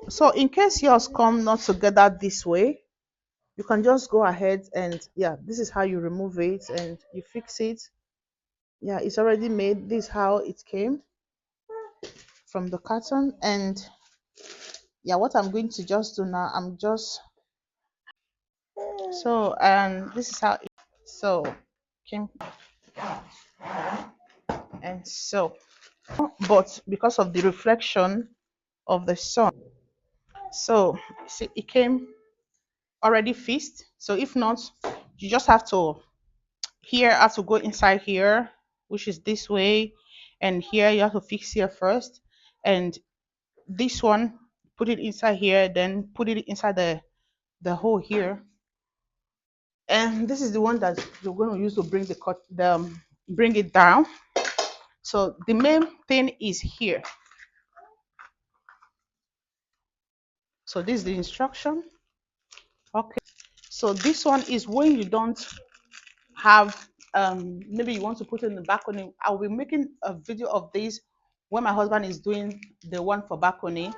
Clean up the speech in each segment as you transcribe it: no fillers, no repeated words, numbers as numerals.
So in case yours come not together this way, you can just go ahead and yeah, this is how you remove it and you fix it. Yeah, it's already made. This is how it came from the carton. And yeah, what I'm going to just do now, I'm just so this is how it so came and so but because of the reflection of the sun, so see it came already fixed. So if not, you just have to here have to go inside here, which is this way, and here you have to fix here first, and this one put it inside here, then put it inside the hole here, and this is the one that you're going to use to bring the cut the bring it down. So the main thing is here. So this is the instruction. Okay, so this one is when you don't have maybe you want to put it in the balcony. I'll be making a video of this when my husband is doing the one for balcony,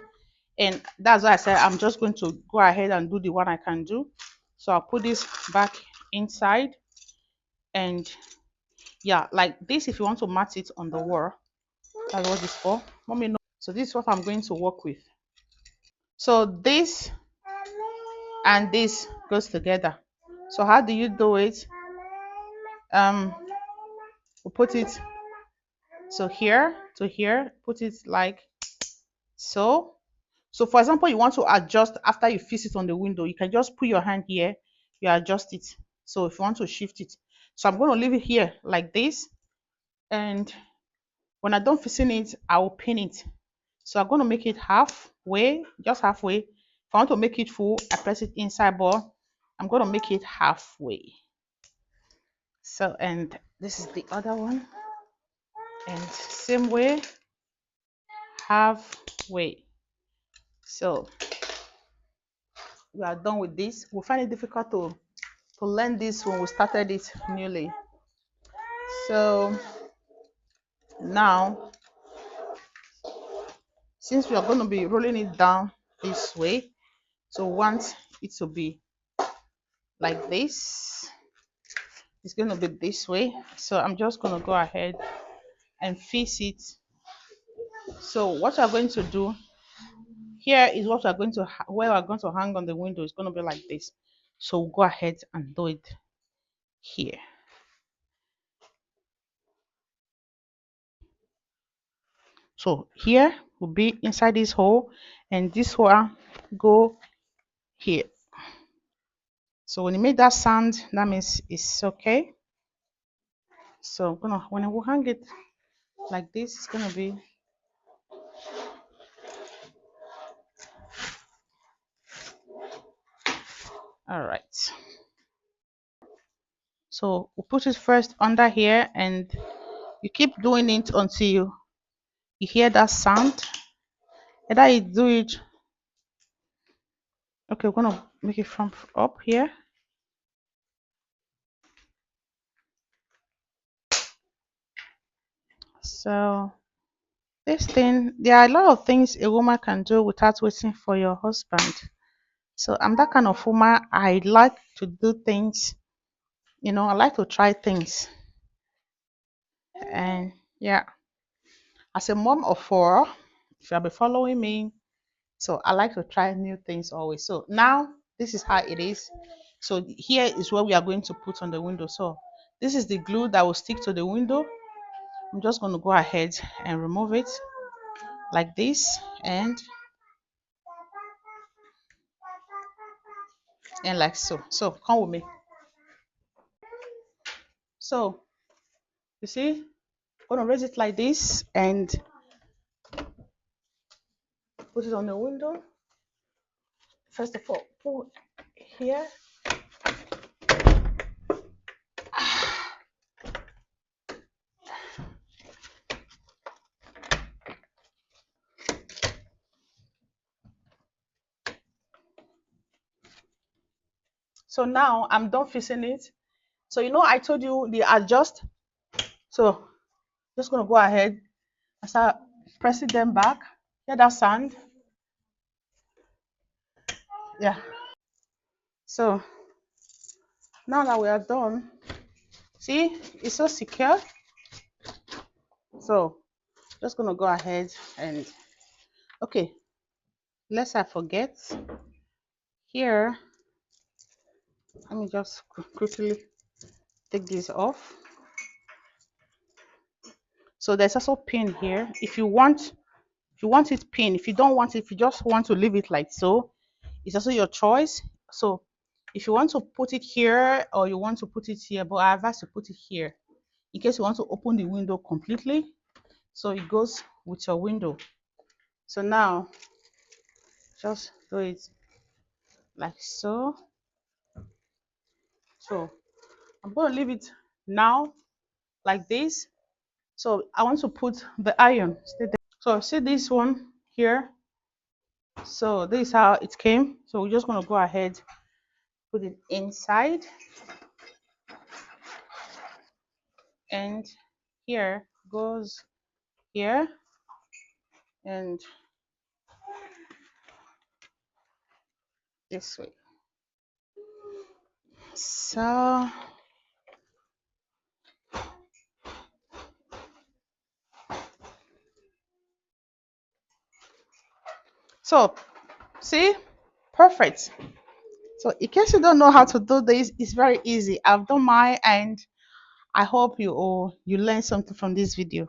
and that's why I said I'm just going to go ahead and do the one I can do. So I'll put this back inside, and yeah, like this, if you want to mat it on the wall, that's what it's for. Let me know. So this is what I'm going to work with. So this and this goes together. So how do you do it? We put it so here to here, put it like so. So for example, you want to adjust after you fix it on the window, you can just put your hand here, you adjust it. So if you want to shift it, so I'm going to leave it here like this, and when I don't fixing it, I will pin it. So I'm going to make it halfway, just halfway. If I want to make it full, I press it inside, but I'm going to make it halfway. So, and this is the other one, and same way, halfway. So we are done with this. We find it difficult to learn this when we started it newly. So now, since we are going to be rolling it down this way, so we want it to be like this. It's going to be this way. So I'm just going to go ahead and fix it. So what we're going to do here is what we're going to where we're going to hang on the window is going to be like this. So we'll go ahead and do it here. So here will be inside this hole, and this one go here. So when you make that sound, that means it's okay. So when we hang it like this, it's gonna be all right. So we put it first under here, and you keep doing it until you hear that sound. Either you do it. Okay, we're gonna make it from up here. So this thing, there are a lot of things a woman can do without waiting for your husband. So I'm that kind of woman. I like to do things, I like to try things. And yeah, as a mom of four, if you have been following me, so I like to try new things always. So now this is how it is. So here is what we are going to put on the window. So this is the glue that will stick to the window. I'm just going to go ahead and remove it like this, and like so. So come with me. So you see, I'm going to raise it like this and put it on the window. First of all, put here. So now I'm done fixing it. So I told you the adjust. So just gonna go ahead and start pressing them back. Hear that sound? Yeah. So now that we are done, see, it's so secure. So just gonna go ahead and okay, lest I forget here, let me just quickly take this off. So there's also pin here. If you want it pin, if you don't want it, if you just want to leave it like so, it's also your choice. So if you want to put it here or you want to put it here, but I advise to put it here in case you want to open the window completely. So it goes with your window. So now just do it like so. So I'm going to leave it now like this. So I want to put the iron. Stay there. So see this one here. So this is how it came. So we're just going to go ahead, put it inside, and here goes here, and this way. So so see, perfect. So in case you don't know how to do this, it's very easy. I've done mine, and I hope you learn something from this video.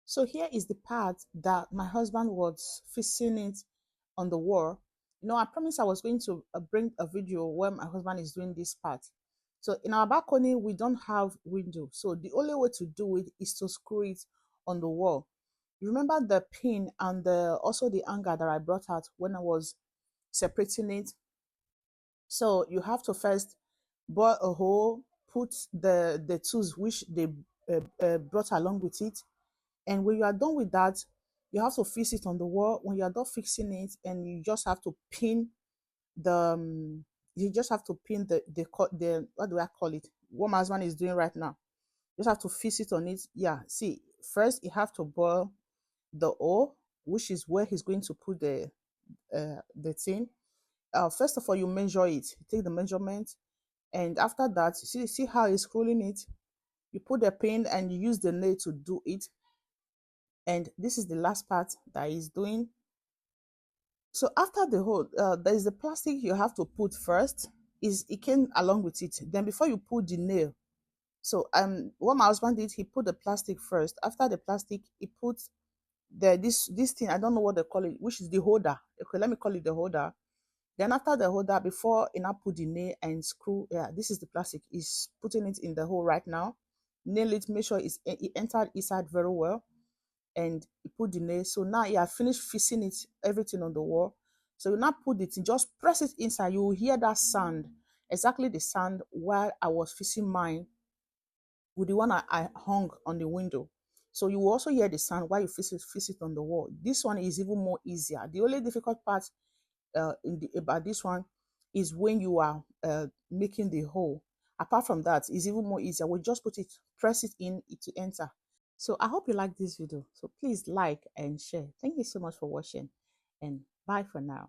So here is the part that my husband was fixing it on the wall. You know, I promised I was going to bring a video where my husband is doing this part. So in our balcony, we don't have window. So the only way to do it is to screw it on the wall. You remember the pin and also the hanger that I brought out when I was separating it. So you have to first bore a hole, put the tools which they brought along with it, and when you are done with that, you have to fix it on the wall. When you are done fixing it, and you just have to pin the you just have to pin the what do I call it? What my husband is doing right now. You just have to fix it on it. Yeah. See, first you have to bore the hole, which is where he's going to put the thing. First of all, you measure it. You take the measurement, and after that, see how he's scrolling it. You put the pin and you use the nail to do it. And this is the last part that he's doing. So after the hole, there is the plastic you have to put first. Is it came along with it. Then before you put the nail. So what my husband did, he put the plastic first. After the plastic, he put this thing. I don't know what they call it, which is the holder. Okay, let me call it the holder. Then after the holder, before he now put the nail and screw. Yeah, this is the plastic. He's putting it in the hole right now. Nail it. Make sure it entered inside very well, and you put the nail. So now you have finished fixing it, everything on the wall. So you now put it in, just press it inside. You will hear that sound, exactly the sound while I was fixing mine with the one I hung on the window. So you will also hear the sound while you fix it on the wall. This one is even more easier. The only difficult part about this one is when you are making the hole. Apart from that, it's even more easier. We just put it, press it in, it to enter. So I hope you like this video. So please like and share. Thank you so much for watching, and bye for now.